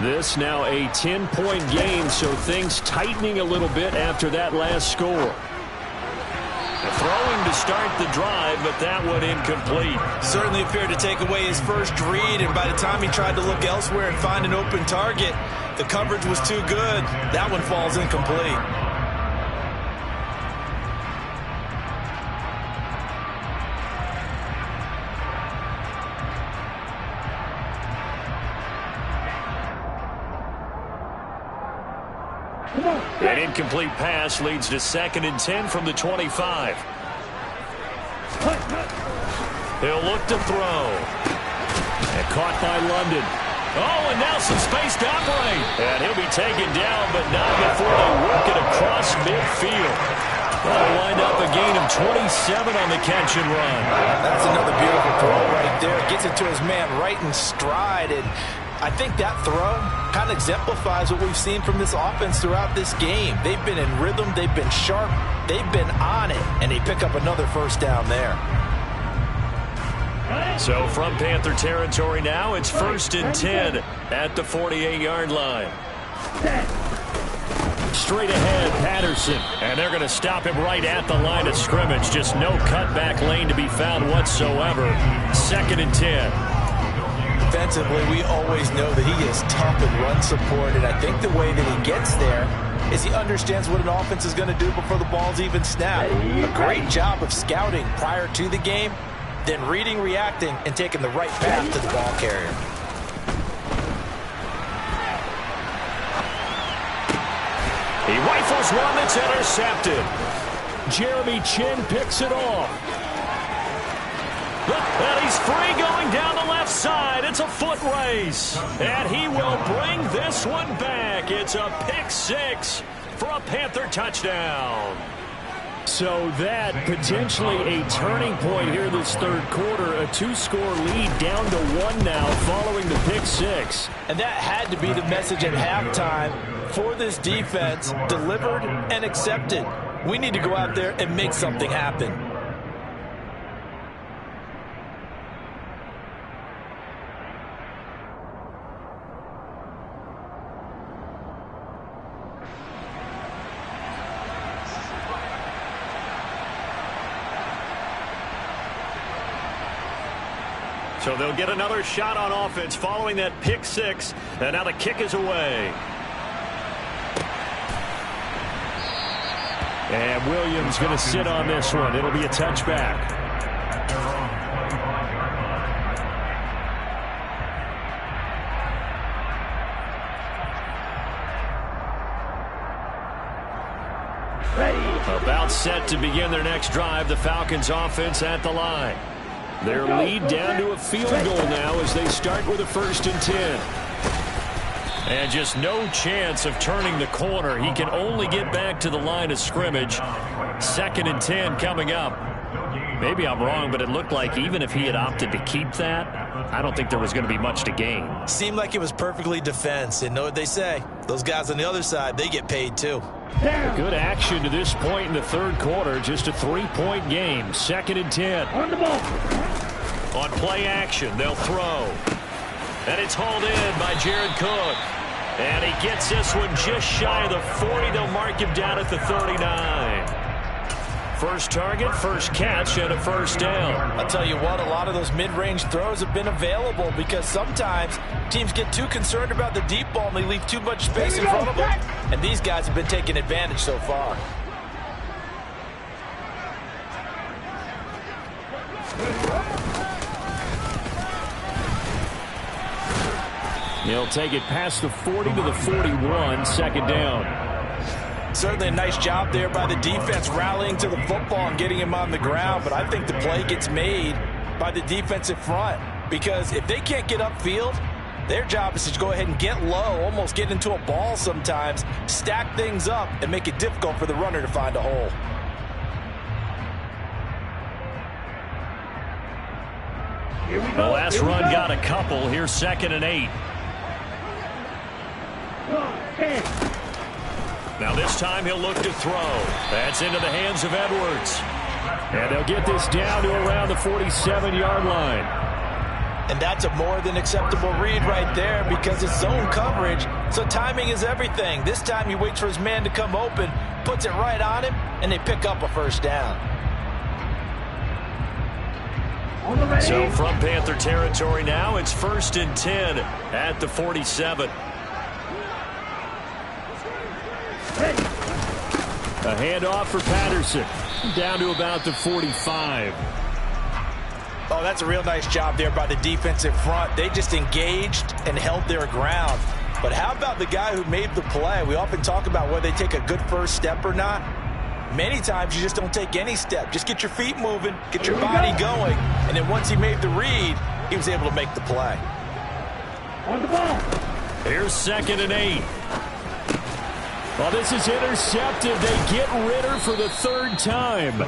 This now a 10-point game, so things tightening a little bit after that last score. Throwing to start the drive, but that one incomplete. Certainly appeared to take away his first read, and by the time he tried to look elsewhere and find an open target, the coverage was too good. That one falls incomplete. An incomplete pass leads to 2nd and 10 from the 25. He'll look to throw. And caught by London. Oh, and now some space to operate. And he'll be taken down, but not before they work it across midfield. That'll wind up a gain of 27 on the catch and run. That's another beautiful throw right there. Gets it to his man right in stride, and I think that throw kind of exemplifies what we've seen from this offense throughout this game. They've been in rhythm, they've been sharp, they've been on it, and they pick up another first down there. So from Panther territory now, it's 1st and 10 at the 48-yard line. Straight ahead, Patterson. And they're going to stop him right at the line of scrimmage. Just no cutback lane to be found whatsoever. 2nd and 10. Defensively, we always know that he is tough in run support, and I think the way that he gets there is he understands what an offense is going to do before the ball's even snapped. A great job of scouting prior to the game, then reading, reacting, and taking the right path to the ball carrier. He rifles one that's intercepted. Jeremy Chin picks it off. And he's free going down the left side. It's a foot race. And he will bring this one back. It's a pick 6 for a Panther touchdown. So that potentially a turning point here this third quarter. A 2-score lead down to 1 now following the pick 6. And that had to be the message at halftime for this defense. Delivered and accepted. We need to go out there and make something happen. So they'll get another shot on offense following that pick 6. And now the kick is away. And Williams going to sit on this one. It'll be a touchback. About set to begin their next drive. The Falcons offense at the line. Their lead down to a field goal now as they start with a 1st and 10. And just no chance of turning the corner. He can only get back to the line of scrimmage. 2nd and 10 coming up. Maybe I'm wrong, but it looked like even if he had opted to keep that, I don't think there was going to be much to gain. Seemed like it was perfectly defense. And know what they say? Those guys on the other side, they get paid too. Good action to this point in the third quarter. Just a 3-point game. 2nd and 10. On the ball. On play action, they'll throw. And it's hauled in by Jared Cook. And he gets this one just shy of the 40. They'll mark him down at the 39. First target, first catch, and a 1st down. I'll tell you what, a lot of those mid-range throws have been available because sometimes teams get too concerned about the deep ball and they leave too much space in front of them. And these guys have been taking advantage so far. He'll take it past the 40 to the 41, 2nd down. Certainly a nice job there by the defense rallying to the football and getting him on the ground, but I think the play gets made by the defensive front because if they can't get upfield, their job is to go ahead and get low, almost get into a ball sometimes, stack things up, and make it difficult for the runner to find a hole. The last run got a couple. Here's 2nd and 8. Now this time he'll look to throw. That's into the hands of Edwards. And they'll get this down to around the 47-yard line. And that's a more than acceptable read right there because it's zone coverage, so timing is everything. This time he waits for his man to come open, puts it right on him, and they pick up a 1st down. So from Panther territory now, it's 1st and 10 at the 47. A handoff for Patterson. Down to about the 45. Oh, that's a real nice job there by the defensive front. They just engaged and held their ground. But how about the guy who made the play? We often talk about whether they take a good first step or not. Many times you just don't take any step. Just get your feet moving, get your body going, and then once he made the read, he was able to make the play. On the ball. Here's 2nd and 8. Well, this is intercepted. They get Ritter for the 3rd time.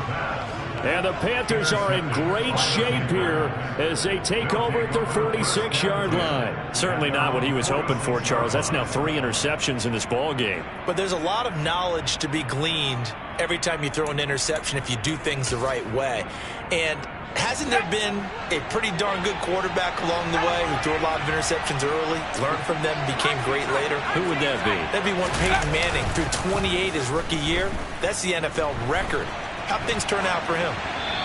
And the Panthers are in great shape here as they take over at their 46-yard line. Certainly not what he was hoping for, Charles. That's now 3 interceptions in this ball game. But there's a lot of knowledge to be gleaned every time you throw an interception if you do things the right way. And Hasn't there been a pretty darn good quarterback along the way who threw a lot of interceptions early, learned from them, became great later? Who would that be? That'd be one Peyton Manning, threw 28 his rookie year. That's the NFL record. How'd things turn out for him?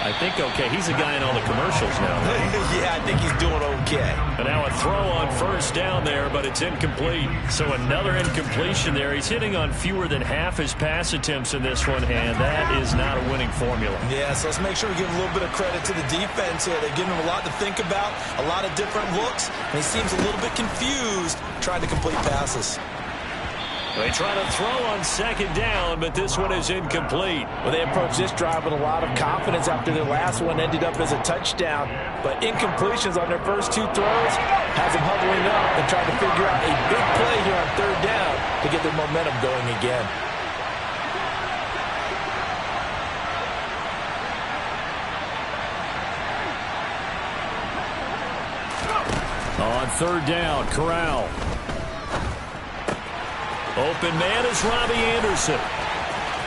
I think okay. He's a guy in all the commercials now. Yeah, I think he's doing okay. And now a throw on first down there, but it's incomplete. So another incompletion there. He's hitting on fewer than half his pass attempts in this one, and that is not a winning formula. Yeah, so let's make sure we give a little bit of credit to the defense here. They're giving him a lot to think about, a lot of different looks, and he seems a little bit confused trying to complete passes. They try to throw on second down, but this one is incomplete. Well, they approached this drive with a lot of confidence after their last one ended up as a touchdown. But incompletions on their first two throws has them huddling up and trying to figure out a big play here on third down to get their momentum going again. On third down, Corral. Open man is Robbie Anderson.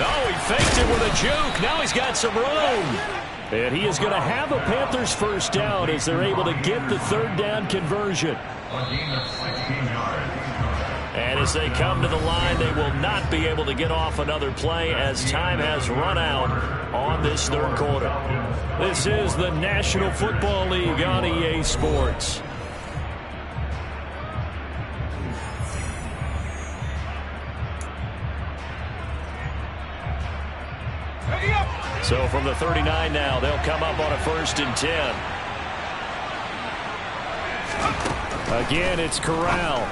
Oh, he faked it with a juke. Now he's got some room. And he is going to have a Panthers first down as they're able to get the third down conversion. And as they come to the line, they will not be able to get off another play as time has run out on this third quarter. This is the National Football League on EA Sports. So from the 39 now, they'll come up on a 1st and 10. Again, it's Corral.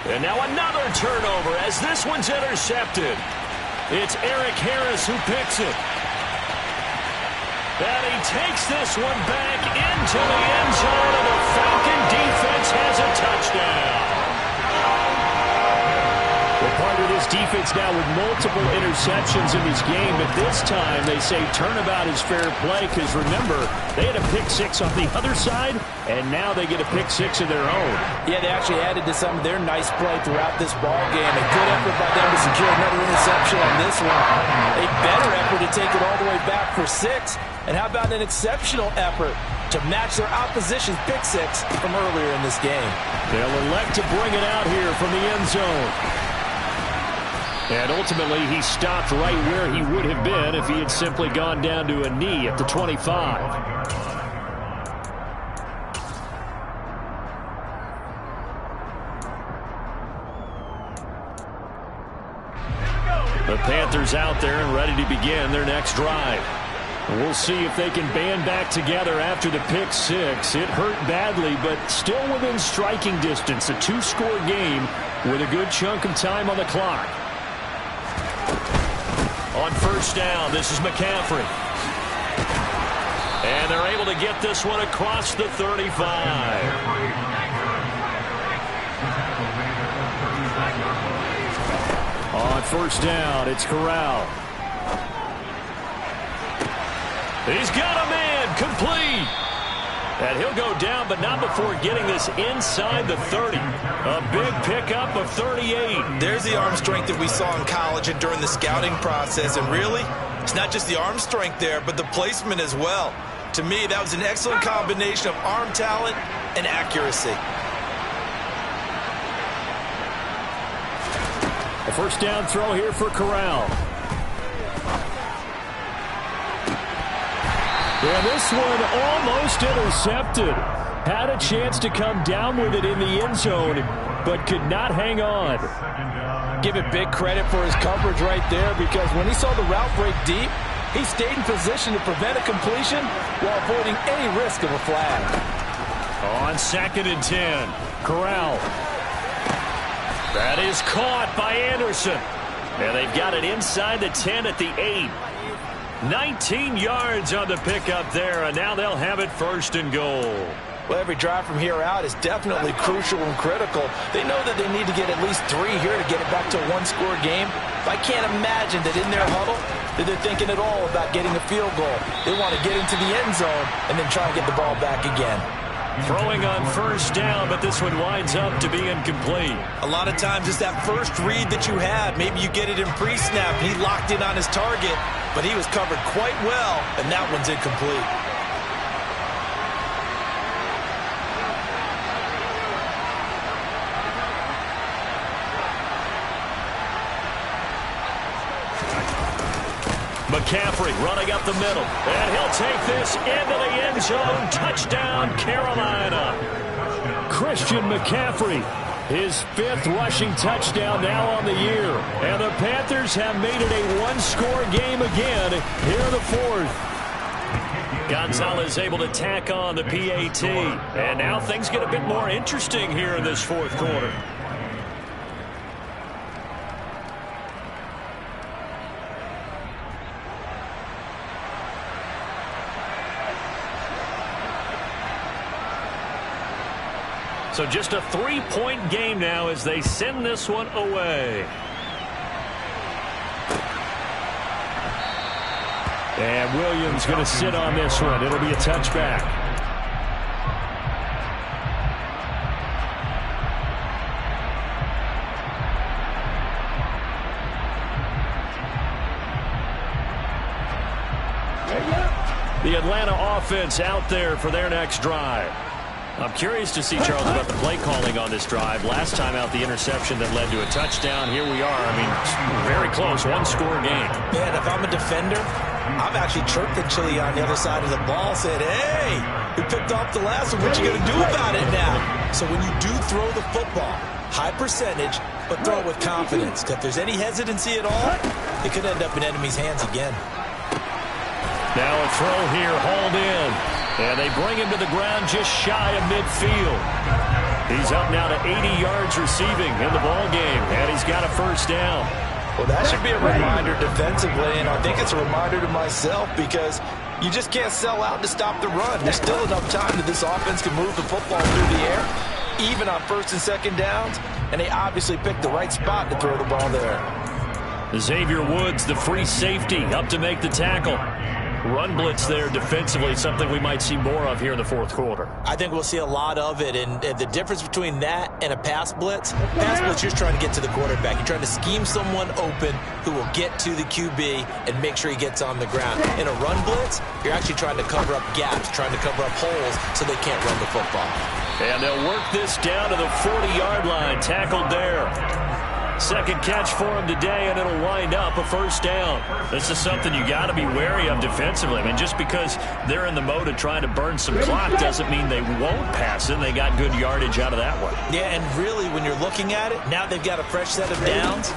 And now another turnover as this one's intercepted. It's Eric Harris who picks it. And he takes this one back into the end zone, and the Falcon defense has a touchdown. Well, part of this defense now with multiple interceptions in this game, but this time they say turnabout is fair play because, remember, they had a pick six on the other side, and now they get a pick six of their own. Yeah, they actually added to some of their nice play throughout this ball game. A good effort by them to secure another interception on this one. A better effort to take it all the way back for 6. And how about an exceptional effort to match their opposition's pick six from earlier in this game? They'll elect to bring it out here from the end zone. And ultimately, he stopped right where he would have been if he had simply gone down to a knee at the 25. The Panthers out there and ready to begin their next drive. We'll see if they can band back together after the pick six. It hurt badly, but still within striking distance. A 2-score game with a good chunk of time on the clock. On first down, this is McCaffrey. And they're able to get this one across the 35. On first down, it's Corral. He's got a man, complete. And he'll go down, but not before getting this inside the 30. A big pickup of 38. There's the arm strength that we saw in college and during the scouting process. And really, it's not just the arm strength there, but the placement as well. To me, that was an excellent combination of arm talent and accuracy. A first down throw here for Corral. And this one almost intercepted. Had a chance to come down with it in the end zone, but could not hang on. Give it big credit for his coverage right there, because when he saw the route break deep, he stayed in position to prevent a completion while avoiding any risk of a flag. On 2nd and 10, Corral. That is caught by Anderson. And they've got it inside the 10 at the 8. 19 yards on the pickup there, and now they'll have it 1st and goal. Well, every drive from here out is definitely crucial and critical. They know that they need to get at least 3 here to get it back to a 1-score game. But I can't imagine that in their huddle that they're thinking at all about getting a field goal. They want to get into the end zone and then try and get the ball back again. Throwing on first down, but this one winds up to be incomplete. A lot of times it's that first read that you had. Maybe you get it in pre-snap. He locked in on his target, but he was covered quite well, and that one's incomplete. McCaffrey running up the middle. And he'll take this into the end zone. Touchdown, Carolina. Christian McCaffrey, his 5th rushing touchdown now on the year. And the Panthers have made it a one-score game again here in the 4th. Gonzalez able to tack on the PAT. And now things get a bit more interesting here in this 4th quarter. So just a 3-point game now as they send this one away. And Williams going to sit on this one. It'll be a touchback. The Atlanta offense out there for their next drive. I'm curious to see, Charles, about the play calling on this drive. Last time out, the interception that led to a touchdown. Here we are. I mean, very close, one-score game. Man, if I'm a defender, I'm actually chirping Chili on the other side of the ball, said, hey, we picked off the last one. What you going to do about it now? So when you do throw the football, high percentage, but throw it with confidence. If there's any hesitancy at all, it could end up in enemy's hands again. Now a throw here, hauled in. And they bring him to the ground just shy of midfield. He's up now to 80 yards receiving in the ball game, and he's got a first down. Well, that should be a reminder defensively, and I think it's a reminder to myself because you just can't sell out to stop the run. There's still enough time that this offense can move the football through the air, even on 1st and 2nd downs, and they obviously picked the right spot to throw the ball there. Xavier Woods, the free safety, up to make the tackle. Run blitz there defensively, something we might see more of here in the 4th quarter. I think we'll see a lot of it, and the difference between that and a pass blitz, you're just trying to get to the quarterback. You're trying to scheme someone open who will get to the QB and make sure he gets on the ground. In a run blitz, you're actually trying to cover up gaps, trying to cover up holes so they can't run the football. And they'll work this down to the 40-yard line, tackled there. 2nd catch for him today, and it'll wind up a first down. This is something you got to be wary of defensively. I mean, just because they're in the mode of trying to burn some clock doesn't mean they won't pass it. They got good yardage out of that one. Yeah, and really, when you're looking at it, now they've got a fresh set of downs.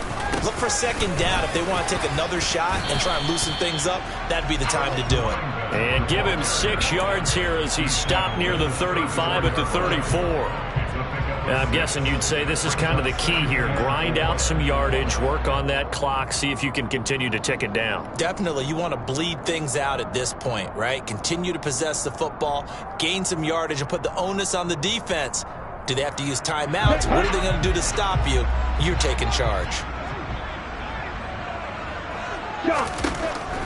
Look for 2nd down. If they want to take another shot and try and loosen things up, that'd be the time to do it. And give him 6 yards here as he stopped near the 35 at the 34. I'm guessing you'd say this is kind of the key here. Grind out some yardage, work on that clock, see if you can continue to tick it down. Definitely. You want to bleed things out at this point, right? Continue to possess the football, gain some yardage, and put the onus on the defense. Do they have to use timeouts? What are they going to do to stop you? You're taking charge.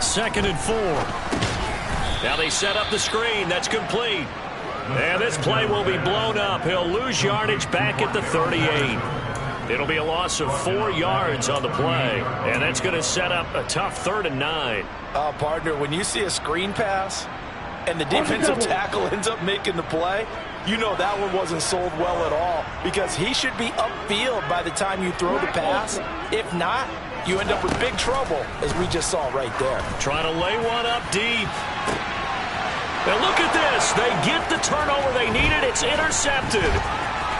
2nd and 4. Now they set up the screen. That's complete. And this play will be blown up. He'll lose yardage back at the 38. It'll be a loss of 4 yards on the play. And that's going to set up a tough 3rd and 9. Partner, when you see a screen pass and the defensive tackle ends up making the play, you know that one wasn't sold well at all because he should be upfield by the time you throw the pass. If not, you end up with big trouble, as we just saw right there. Trying to lay one up deep. And look at this. They get the turnover they needed. It's intercepted.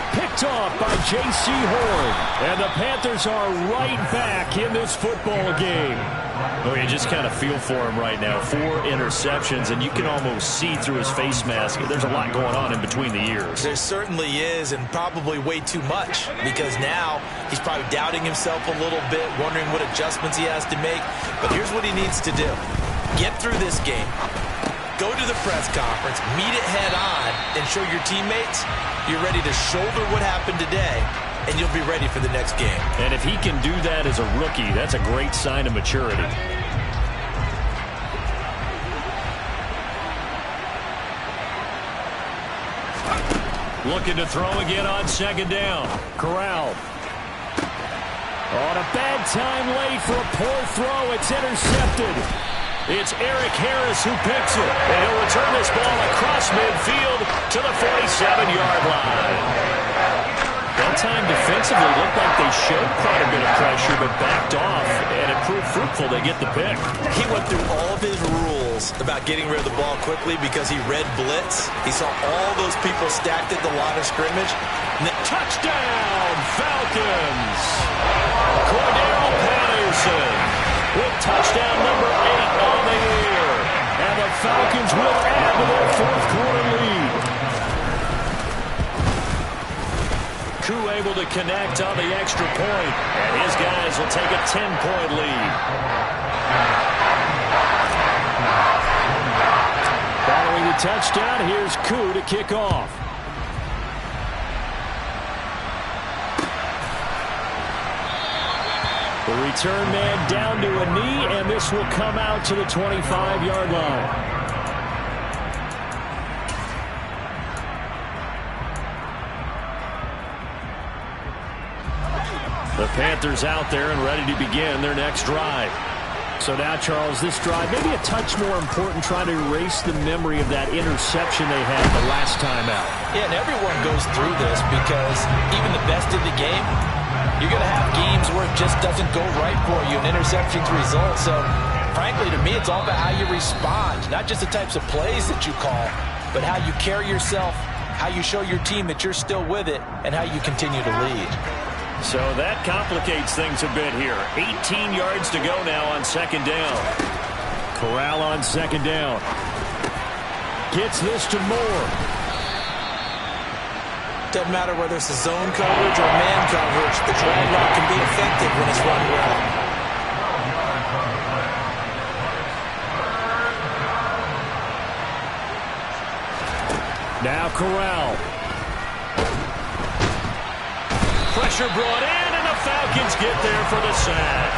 Picked off by J.C. Horn. And the Panthers are right back in this football game. Oh, you just kind of feel for him right now. 4 interceptions, and you can almost see through his face mask. There's a lot going on in between the ears. There certainly is, and probably way too much, because now he's probably doubting himself a little bit, wondering what adjustments he has to make. But here's what he needs to do. Get through this game. Go to the press conference, meet it head on, and show your teammates you're ready to shoulder what happened today, and you'll be ready for the next game. And if he can do that as a rookie, that's a great sign of maturity. Looking to throw again on 2nd down. Corral. On a bad time late for a poor throw. It's intercepted. It's Eric Harris who picks it. And he'll return this ball across midfield to the 47-yard line. They'll time defensively, looked like they showed quite a bit of pressure, but backed off, and it proved fruitful. They get the pick. He went through all of his rules about getting rid of the ball quickly because he read blitz. He saw all those people stacked at the line of scrimmage. And then touchdown, Falcons! Cordell Patterson with touchdown number 8 on the year. And the Falcons will add to their fourth-quarter lead. Koo able to connect on the extra point, and his guys will take a 10-point lead. Following the touchdown, here's Koo to kick off. The return man down to a knee, and this will come out to the 25-yard line. The Panthers out there and ready to begin their next drive. So now, Charles, this drive maybe a touch more important, trying to erase the memory of that interception they had the last time out. Yeah, and everyone goes through this because even the best in the game, you're going to have games where it just doesn't go right for you, and interceptions result. So, frankly, to me, it's all about how you respond, not just the types of plays that you call, but how you carry yourself, how you show your team that you're still with it, and how you continue to lead. So that complicates things a bit here. 18 yards to go now on second down. Corral on second down. Gets this to Moore. Doesn't matter whether it's a zone coverage or man coverage, the drag route can be effective when it's run well. Now Corral. Pressure brought in, and the Falcons get there for the sack.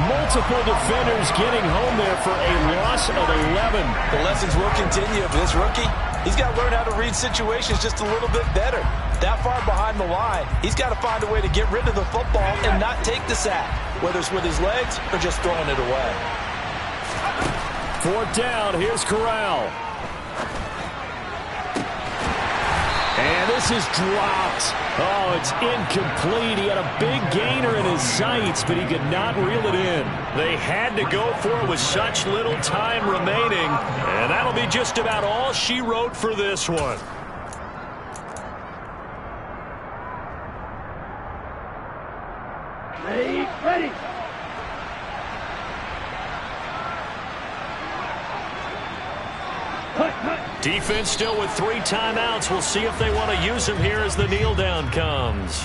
Multiple defenders getting home there for a loss of 11. The lessons will continue for this rookie. He's got to learn how to read situations just a little bit better. That far behind the line, he's got to find a way to get rid of the football and not take the sack, whether it's with his legs or just throwing it away. Fourth down, here's Corral. And this is dropped. Oh, it's incomplete. He had a big gainer in his sights, but he could not reel it in. They had to go for it with such little time remaining, and that'll be just about all she wrote for this one. Ready. Defense still with 3 timeouts. We'll see if they want to use them here as the kneel down comes.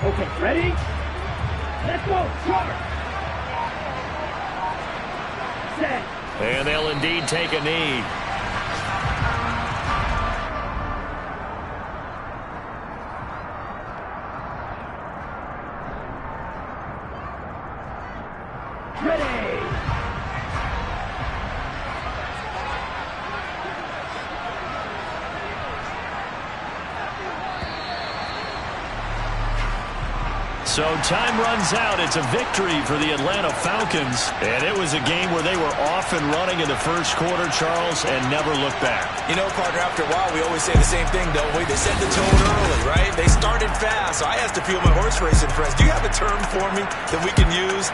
Okay, ready? Let's go. Charge. Set. And they'll indeed take a knee. So time runs out. It's a victory for the Atlanta Falcons. And it was a game where they were off and running in the first quarter, Charles, and never looked back. You know, partner, after a while, we always say the same thing, don't we? They set the tone early, right? They started fast. So I asked a few of my horse racing friends, do you have a term for me that we can use?